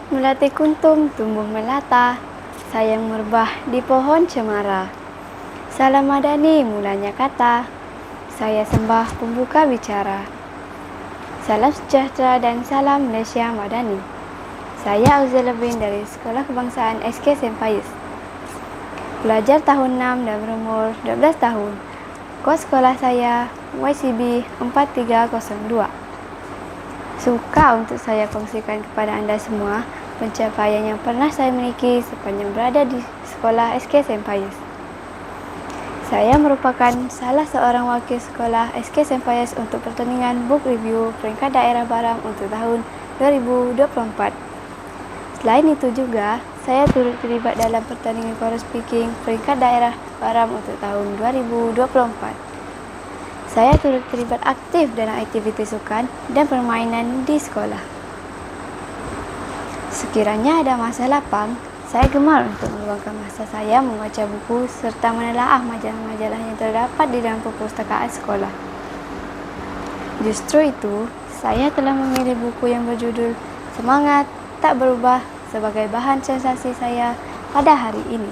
Melati kuntum tumbuh melata, sayang merbah di pohon cemara. Salam madani mulanya kata, saya sembah pembuka bicara. Salam sejahtera dan salam Malaysia Madani. Saya Auzia Lebin dari Sekolah Kebangsaan SK Sempayus. Pelajar tahun 6 dan berumur 12 tahun. Kod sekolah saya YCB 4302. Suka untuk saya kongsikan kepada anda semua pencapaian yang pernah saya miliki sepanjang berada di sekolah SK Sempayus. Saya merupakan salah seorang wakil sekolah SK Sempayus untuk pertandingan book review peringkat daerah Baram untuk tahun 2024. Selain itu juga, saya turut terlibat dalam pertandingan choral speaking peringkat daerah Baram untuk tahun 2024. Saya turut terlibat aktif dalam aktiviti sukan dan permainan di sekolah. Sekiranya ada masa lapang, saya gemar untuk meluangkan masa saya membaca buku serta menelaah majalah-majalah yang terdapat di dalam perpustakaan sekolah. Justru itu, saya telah memilih buku yang berjudul Semangat Tak Berubah sebagai bahan sensasi saya pada hari ini.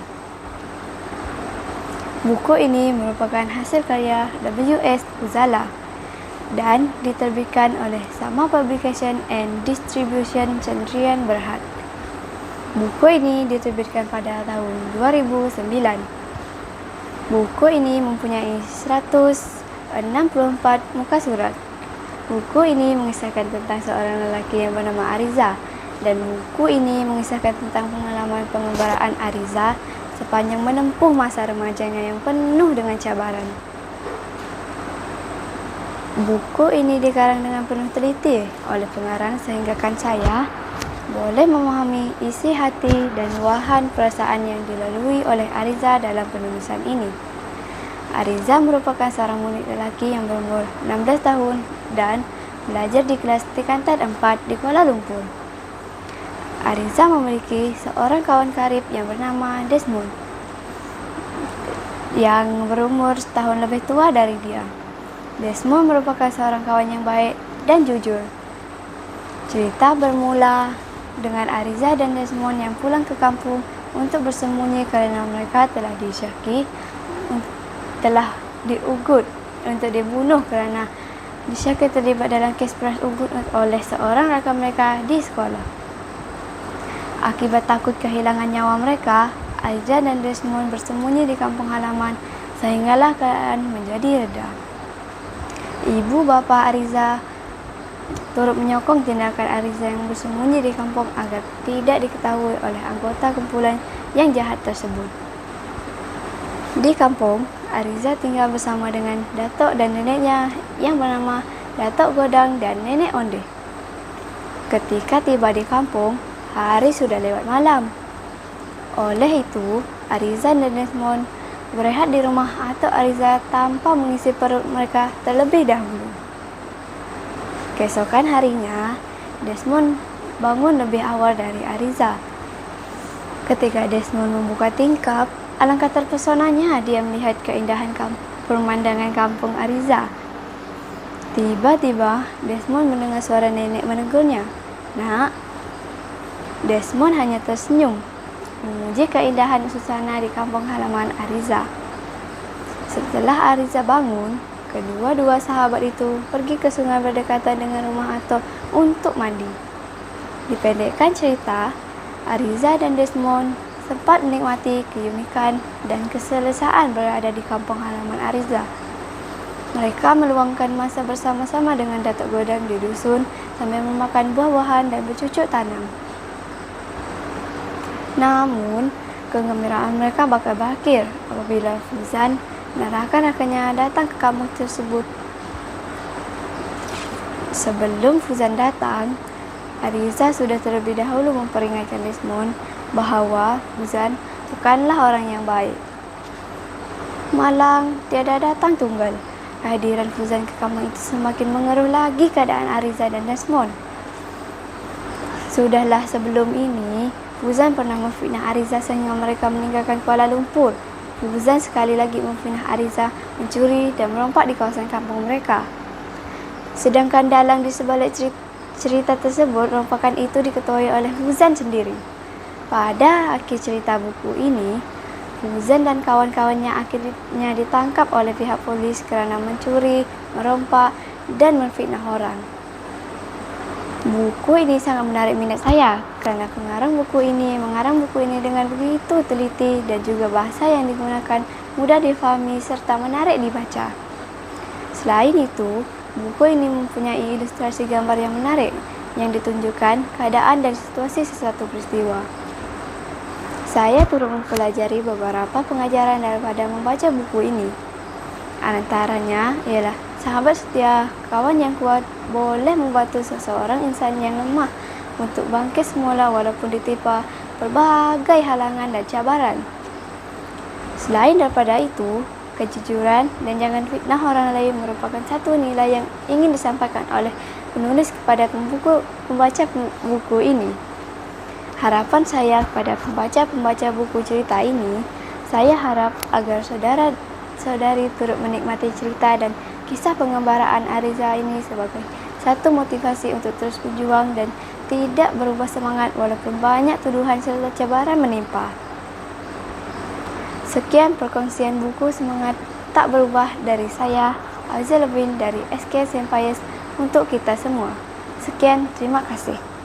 Buku ini merupakan hasil karya W.S. Uzala dan diterbitkan oleh Sama Publication and Distribution Cendrian Berhad. Buku ini diterbitkan pada tahun 2009. Buku ini mempunyai 164 muka surat. Buku ini mengisahkan tentang seorang lelaki yang bernama Ariza, dan buku ini mengisahkan tentang pengalaman pengembaraan Ariza sepanjang menempuh masa remajanya yang penuh dengan cabaran. Buku ini dikarang dengan penuh teliti oleh pengarang sehinggakan saya boleh memahami isi hati dan luahan perasaan yang dilalui oleh Ariza dalam penulisan ini. Ariza merupakan seorang murid lelaki yang berumur 16 tahun dan belajar di kelas tingkatan 4 di Kuala Lumpur. Ariza memiliki seorang kawan karib yang bernama Desmond yang berumur setahun lebih tua dari dia. Desmond merupakan seorang kawan yang baik dan jujur. Cerita bermula dengan Ariza dan Desmond yang pulang ke kampung untuk bersembunyi kerana mereka telah diugut untuk dibunuh kerana disyaki terlibat dalam kes peras ugut oleh seorang rakan mereka di sekolah. Akibat takut kehilangan nyawa mereka, Ariza dan Desmond bersembunyi di kampung halaman sehinggalah keadaan menjadi reda. Ibu bapa Ariza turut menyokong tindakan Ariza yang bersembunyi di kampung agar tidak diketahui oleh anggota kumpulan yang jahat tersebut. Di kampung, Ariza tinggal bersama dengan datuk dan neneknya yang bernama Datuk Godang dan Nenek Onde. Ketika tiba di kampung, hari sudah lewat malam. Oleh itu, Ariza dan Desmond berehat di rumah atuk Ariza tanpa mengisi perut mereka terlebih dahulu. Keesokan harinya, Desmond bangun lebih awal dari Ariza. Ketika Desmond membuka tingkap, alangkah terpesonanya dia melihat keindahan pemandangan kampung Ariza. Tiba-tiba, Desmond mendengar suara nenek menegurnya. "Nak." Desmond hanya tersenyum, memuji keindahan suasana di kampung halaman Ariza. Setelah Ariza bangun, kedua-dua sahabat itu pergi ke sungai berdekatan dengan rumah atuk untuk mandi. Dipendekkan cerita, Ariza dan Desmond sempat menikmati keunikan dan keselesaan berada di kampung halaman Ariza. Mereka meluangkan masa bersama-sama dengan Datuk Godang di dusun sambil memakan buah-buahan dan bercucuk tanam. Namun, kegembiraan mereka bakal berakhir apabila Fuzan dan rakan-rakannya datang ke kampung tersebut. Sebelum Fuzan datang, Ariza sudah terlebih dahulu memperingatkan Desmond bahawa Fuzan bukanlah orang yang baik. Malang tiada datang tunggal. Kehadiran Fuzan ke kampung itu semakin mengeruh lagi keadaan Ariza dan Desmond. Sudahlah sebelum ini, Fuzan pernah memfitnah Ariza sehingga mereka meninggalkan Kuala Lumpur. Fuzan sekali lagi memfitnah Ariza mencuri dan merompak di kawasan kampung mereka. Sedangkan dalang di sebalik cerita tersebut merupakan itu diketuai oleh Fuzan sendiri. Pada akhir cerita buku ini, Fuzan dan kawan-kawannya akhirnya ditangkap oleh pihak polis karena mencuri, merompak, dan memfitnah orang. Buku ini sangat menarik minat saya karena pengarang buku ini mengarang buku ini dengan begitu teliti dan juga bahasa yang digunakan mudah difahami serta menarik dibaca. Selain itu, buku ini mempunyai ilustrasi gambar yang menarik yang ditunjukkan keadaan dan situasi sesuatu peristiwa. Saya turut mempelajari beberapa pengajaran daripada membaca buku ini. Antaranya ialah sahabat setia, kawan yang kuat boleh membantu seseorang insan yang lemah untuk bangkit semula walaupun ditimpa berbagai halangan dan cabaran. Selain daripada itu, kejujuran dan jangan fitnah orang lain merupakan satu nilai yang ingin disampaikan oleh penulis kepada pembaca buku ini. Harapan saya kepada pembaca buku cerita ini, saya harap agar saudara-saudari turut menikmati cerita dan kisah pengembaraan Ariza ini sebagai satu motivasi untuk terus berjuang dan tidak berubah semangat walaupun banyak tuduhan serta cabaran menimpa. Sekian perkongsian buku Semangat Tak Berubah dari saya, Azza Lebin dari SK Sempayes untuk kita semua. Sekian, terima kasih.